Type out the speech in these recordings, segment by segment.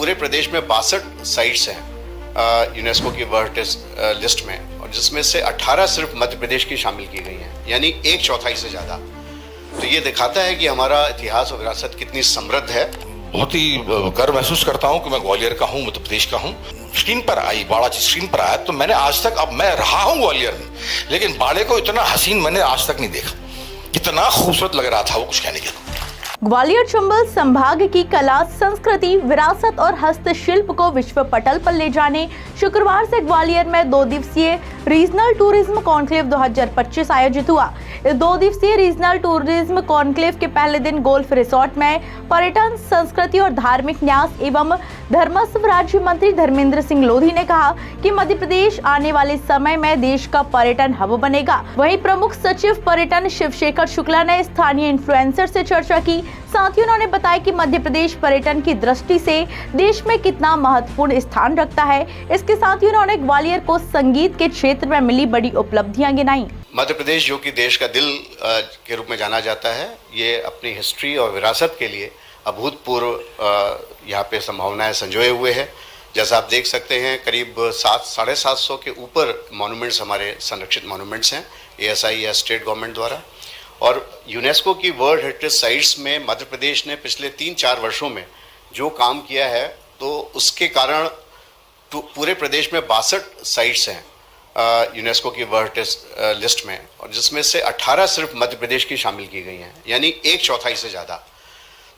पूरे प्रदेश में 62 साइट्स हैं यूनेस्को की वर्ल्ड लिस्ट में, और जिसमें से 18 सिर्फ मध्य प्रदेश की शामिल की गई हैं, यानी 1/4 से ज़्यादा। तो ये दिखाता है कि हमारा इतिहास और विरासत कितनी समृद्ध है। बहुत ही गर्व महसूस करता हूँ कि मैं ग्वालियर का हूँ, मध्य प्रदेश का हूँ। स्क्रीन पर आई बाड़ा, स्क्रीन पर आया तो मैंने आज तक, अब मैं रहा हूँ ग्वालियर में, लेकिन बाड़े को इतना हसीन मैंने आज तक नहीं देखा। इतना खूबसूरत लग रहा था वो, कुछ कहने के लिए। ग्वालियर चंबल संभाग की कला, संस्कृति, विरासत और हस्तशिल्प को विश्व पटल पर ले जाने शुक्रवार से ग्वालियर में 2 दिवसीय रीजनल टूरिज्म कॉन्क्लेव 2025 आयोजित हुआ। इस 2 दिवसीय रीजनल टूरिज्म कॉन्क्लेव के पहले दिन गोल्फ रिसोर्ट में पर्यटन, संस्कृति और धार्मिक न्यास एवं धर्मस्व राज्य मंत्री धर्मेंद्र सिंह लोधी ने कहा कि मध्य प्रदेश आने वाले समय में देश का पर्यटन हब बनेगा। वहीं प्रमुख सचिव पर्यटन शिवशेखर शुक्ला ने स्थानीय इन्फ्लुएंसर से चर्चा की। साथ ही उन्होंने बताया कि मध्य प्रदेश पर्यटन की दृष्टि से देश में कितना महत्वपूर्ण स्थान रखता है। इसके साथ ही उन्होंने ग्वालियर को संगीत के क्षेत्र में मिली बड़ी उपलब्धियां गिनाई। मध्य प्रदेश, जो कि देश का दिल के रूप में जाना जाता है, ये अपनी हिस्ट्री और विरासत के लिए अभूतपूर्व यहाँ पे संभावनाएं संजोए हुए है। जैसा आप देख सकते हैं, करीब 700-750 के ऊपर मॉन्यूमेंट्स हमारे संरक्षित मॉन्यूमेंट्स हैं ASI या स्टेट गवर्नमेंट द्वारा। और यूनेस्को की वर्ल्ड हेरिटेज साइट्स में मध्य प्रदेश ने पिछले 3-4 वर्षों में जो काम किया है, तो उसके कारण पूरे प्रदेश में 62 साइट्स हैं यूनेस्को की वर्ल्ड हेरिटेज लिस्ट में, और जिसमें से 18 सिर्फ मध्य प्रदेश की शामिल की गई हैं, यानी 1/4 से ज़्यादा।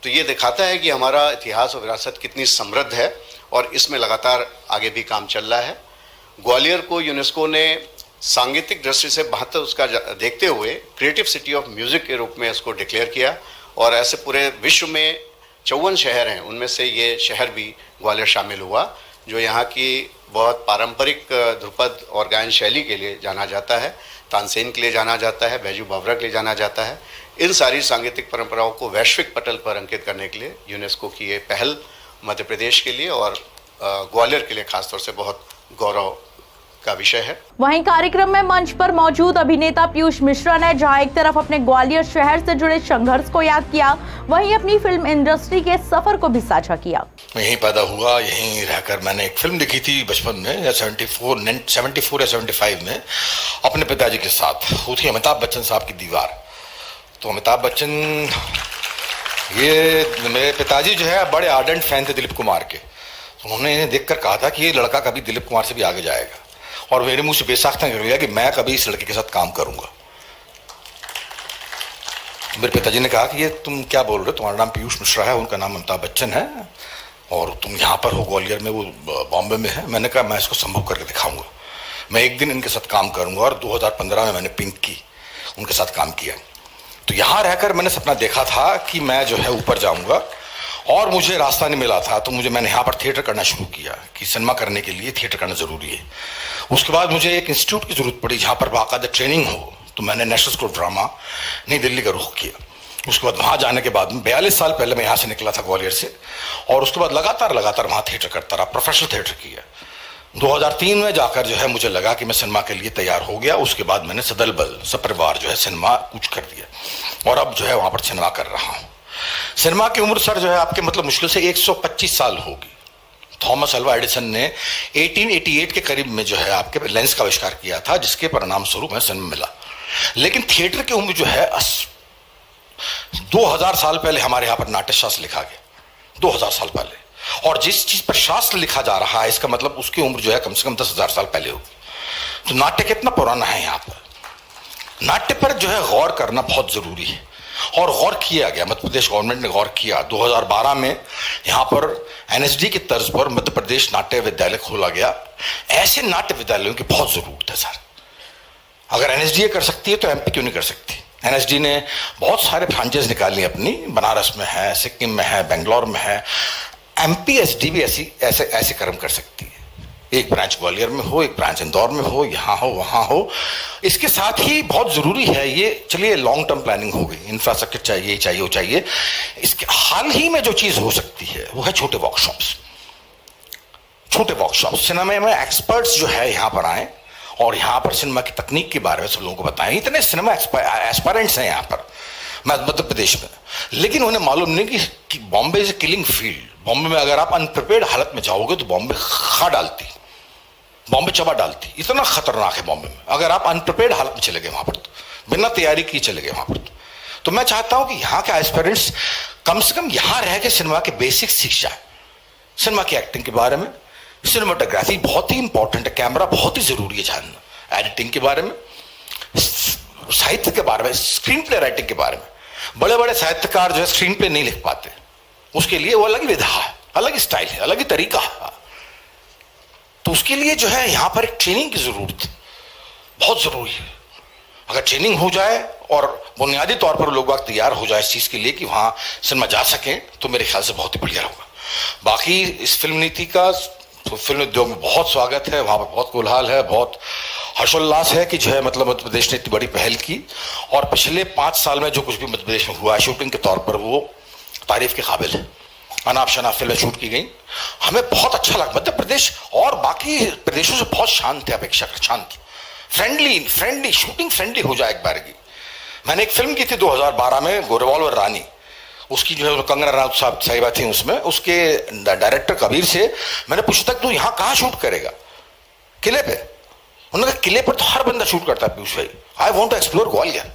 तो ये दिखाता है कि हमारा इतिहास और विरासत कितनी समृद्ध है, और इसमें लगातार आगे भी काम चल रहा है। ग्वालियर को यूनेस्को ने सांगीतिक दृष्टि से बेहतर उसका देखते हुए क्रिएटिव सिटी ऑफ म्यूजिक के रूप में इसको डिक्लेयर किया, और ऐसे पूरे विश्व में 54 शहर हैं, उनमें से ये शहर भी ग्वालियर शामिल हुआ, जो यहाँ की बहुत पारंपरिक ध्रुपद और गायन शैली के लिए जाना जाता है, तानसेन के लिए जाना जाता है, बैजू बावरा के लिए जाना जाता है। इन सारी सांगीतिक परंपराओं को वैश्विक पटल पर अंकित करने के लिए यूनेस्को की ये पहल मध्य प्रदेश के लिए और ग्वालियर के लिए खासतौर से बहुत गौरव का विषय है। वहीं कार्यक्रम में मंच पर मौजूद अभिनेता पीयूष मिश्रा ने जहां एक तरफ अपने ग्वालियर शहर से जुड़े संघर्ष को याद किया, वहीं अपनी फिल्म इंडस्ट्री के सफर को भी साझा किया। मैं यहीं पैदा हुआ, यहीं रहकर मैंने एक फिल्म देखी थी बचपन में, 74 या 75 में, अपने पिताजी के साथ। वो थी अमिताभ बच्चन साहब की दीवार। तो अमिताभ बच्चन, ये मेरे पिताजी जो है बड़े आर्डेंट फैन थे दिलीप कुमार के। तो उन्होंने इन्हें देखकर कहा था कि ये लड़का कभी दिलीप कुमार से भी आगे जाएगा, और मेरे मुंह से बेसाख्ता निकल गया कि मैं कभी इस लड़के के साथ काम करूंगा। मेरे पिताजी ने कहा कि ये तुम क्या बोल रहे हो, तुम्हारा नाम पीयूष मिश्रा है, उनका नाम अमिताभ बच्चन है, और तुम यहाँ पर हो ग्वालियर में, वो बॉम्बे में है। मैंने कहा मैं इसको संभव करके दिखाऊंगा, मैं एक दिन इनके साथ काम करूंगा। और 2015 में मैंने पिंक की उनके साथ काम किया। तो यहाँ रहकर मैंने सपना देखा था कि मैं जो है ऊपर जाऊंगा, और मुझे रास्ता नहीं मिला था। तो मैंने यहाँ पर थिएटर करना शुरू किया कि सिनेमा करने के लिए थिएटर करना जरूरी है। उसके बाद मुझे एक इंस्टीट्यूट की जरूरत पड़ी जहाँ पर बाकायदा ट्रेनिंग हो। तो मैंने नेशनल स्कूल ऑफ ड्रामा नई दिल्ली का रुख किया। उसके बाद वहाँ जाने के बाद 42 साल पहले मैं यहाँ से निकला था ग्वालियर से, और उसके बाद लगातार वहाँ थिएटर करता रहा, प्रोफेशनल थिएटर किया। 2003 में जाकर जो है मुझे लगा कि मैं सिनेमा के लिए तैयार हो गया। उसके बाद मैंने सदल बल सपरिवार जो है सिनेमा कूच कर दिया, और अब जो है वहाँ पर सिनेमा कर रहा हूँ। सिनेमा की उम्र सर जो है आपके मतलब मुश्किल से 125 साल होगी। थॉमस अल्वा एडिसन ने 1888 के करीब में जो है आपके लेंस का आविष्कार किया था, जिसके परिणाम स्वरूप में सिनेमा मिला। लेकिन थिएटर की उम्र जो है 2000 साल पहले हमारे यहाँ पर नाट्य शास्त्र लिखा गया, 2000 साल पहले। और जिस चीज पर शास्त्र लिखा जा रहा है, इसका मतलब उसकी उम्र जो है कम से कम 10,000 साल पहले होगी। तो नाट्य कितना पुराना है यहाँ पर। नाट्य पर जो है गौर करना बहुत जरूरी है, और गौर किया गया। मध्य प्रदेश गवर्नमेंट ने गौर किया। 2012 में यहाँ पर NSD की तर्ज पर मध्य प्रदेश नाट्य विद्यालय खोला गया। ऐसे नाट्य विद्यालयों की बहुत जरूरत है सर। अगर NSD कर सकती है तो MP क्यों नहीं कर सकती। NSD ने बहुत सारे फ्रांचाइज निकाली अपनी, बनारस में है, सिक्किम में है, बेंगलोर में है। MPSD भी ऐसे कर्म कर सकती है। एक ब्रांच ग्वालियर में हो, एक ब्रांच इंदौर में हो, यहाँ हो, वहाँ हो। इसके साथ ही बहुत जरूरी है ये, चलिए लॉन्ग टर्म प्लानिंग हो गई, इंफ्रास्ट्रक्चर चाहिए वो चाहिए। इसके हाल ही में जो चीज हो सकती है वो है छोटे वर्कशॉप्स। सिनेमा में एक्सपर्ट्स जो है यहाँ पर आए, और यहाँ पर सिनेमा की तकनीक के बारे में सब लोगों को बताएं। इतने सिनेमा एस्पायरेंट्स हैं यहाँ पर मध्य प्रदेश में, लेकिन उन्हें मालूम नहीं कि Bombay is a killing field. Bombay में अगर आप अनप्रिपेयर्ड हालत में जाओगे तो बॉम्बे खा डालती, बॉम्बे चबा डालती, इतना खतरनाक है बॉम्बे में। अगर आप अनप्रिपेयर्ड हालत में चले गए वहां पर, तो बिना तैयारी किए चले गए वहां पर, तो मैं चाहता हूं कि यहाँ के एस्पिरेंट्स कम से कम यहां रह के सिनेमा के बेसिक्स सीख जाए, सिनेमा की एक्टिंग के बारे में। सिनेमाटोग्राफी बहुत ही इंपॉर्टेंट है, कैमरा बहुत ही जरूरी है जानना, एडिटिंग के बारे में, साहित्य के बारे में, स्क्रीन प्ले राइटिंग के बारे में। बड़े बड़े साहित्यकार जो है स्क्रीन प्ले नहीं लिख पाते, उसके लिए वो अलग ही विधा है, अलग ही स्टाइल है, अलग ही तरीका है। तो उसके लिए जो है यहां पर एक ट्रेनिंग की जरूरत बहुत जरूरी है। अगर ट्रेनिंग हो जाए और बुनियादी तौर पर लोग बाग तैयार हो जाए इस चीज के लिए कि वहां सिनेमा जा सकें, तो मेरे ख्याल से बहुत ही बढ़िया होगा। बाकी इस फिल्म नीति का तो फिल्म उद्योग में बहुत स्वागत है, वहां पर बहुत कोलाहल है, बहुत हर्षोल्लास है कि जो है मतलब मध्य प्रदेश ने इतनी बड़ी पहल की, और पिछले 5 साल में जो कुछ भी मध्य प्रदेश में हुआ है शूटिंग के तौर पर वो तारीफ के काबिल है। अनाप शनाप फिल्में शूट की गई, हमें बहुत अच्छा लगा। मध्य प्रदेश और बाकी प्रदेशों से बहुत शांत है, अपेक्षाकृत शांत, फ्रेंडली शूटिंग फ्रेंडली हो जाए एक बार की। मैंने एक फिल्म की थी 2012 में, रिवॉल्वर रानी, उसकी जो है कंगना रनौत साहब साहिबा थी उसमें, उसके डायरेक्टर कबीर से मैंने पूछा था कि तू यहाँ कहाँ शूट करेगा? किले पे। उन्होंने कहा किले पर तो हर बंदा शूट करता है पीयूष भाई, I want to explore Gwalior.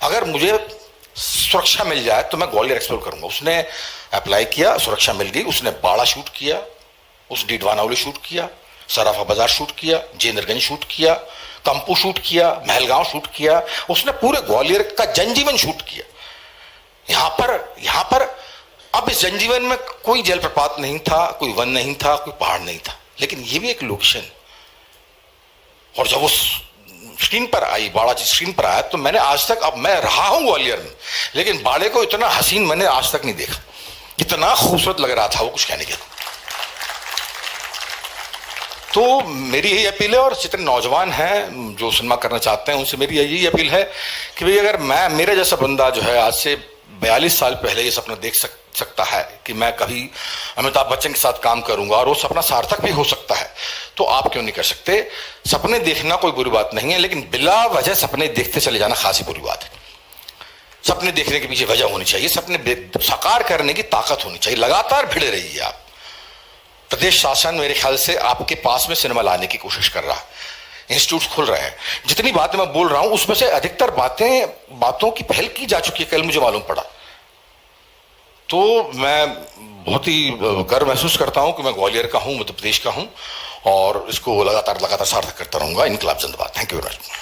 अगर मुझे सुरक्षा मिल जाए तो मैं ग्वालियर एक्सप्लोर करूंगा। उसने अप्लाई किया, सुरक्षा मिल गई, उसने बाड़ा शूट किया, उस डीडवानावली शूट किया, सराफा बाजार शूट किया, जेंद्रगंज शूट किया, कंपू शूट किया, महलगांव शूट किया, उसने पूरे ग्वालियर का जनजीवन शूट किया। यहां पर अब इस जनजीवन में कोई जलप्रपात नहीं था, कोई वन नहीं था, कोई पहाड़ नहीं था, लेकिन ये भी एक लोकेशन। और जब वो स्क्रीन पर आई, बाड़ा जी स्क्रीन पर आया, तो मैंने आज तक, अब मैं रहा हूं ग्वालियर में, लेकिन बाड़े को इतना हसीन मैंने आज तक नहीं देखा, इतना खूबसूरत लग रहा था वो, कुछ कहने के। तो मेरी यही अपील है, और जितने नौजवान हैं जो सिनेमा करना चाहते हैं उनसे मेरी यही अपील है कि भाई अगर मेरे जैसा बंदा जो है आज से 42 साल पहले ये सपना देख सकता है कि मैं कभी अमिताभ बच्चन के साथ काम करूंगा और वो सपना सार्थक भी हो सकता है, तो आप क्यों नहीं कर सकते? सपने देखना कोई बुरी बात नहीं है, लेकिन बिला वजह सपने देखते चले जाना खासी बुरी बात है। सपने देखने के पीछे वजह होनी चाहिए, सपने साकार करने की ताकत होनी चाहिए। लगातार भिड़े रहिए आप। प्रदेश शासन मेरे ख्याल से आपके पास में सिनेमा लाने की कोशिश कर रहा है, इंस्टीट्यूट खुल रहे हैं। जितनी बातें मैं बोल रहा हूं उसमें से अधिकतर बातों की पहल की जा चुकी है, कल मुझे मालूम पड़ा। तो मैं बहुत ही गर्व महसूस करता हूं कि मैं ग्वालियर का हूं, मध्य प्रदेश का हूं, और इसको लगातार सार्थक करता रहूंगा। इनकलाब जिंदाबाद। Thank you very much.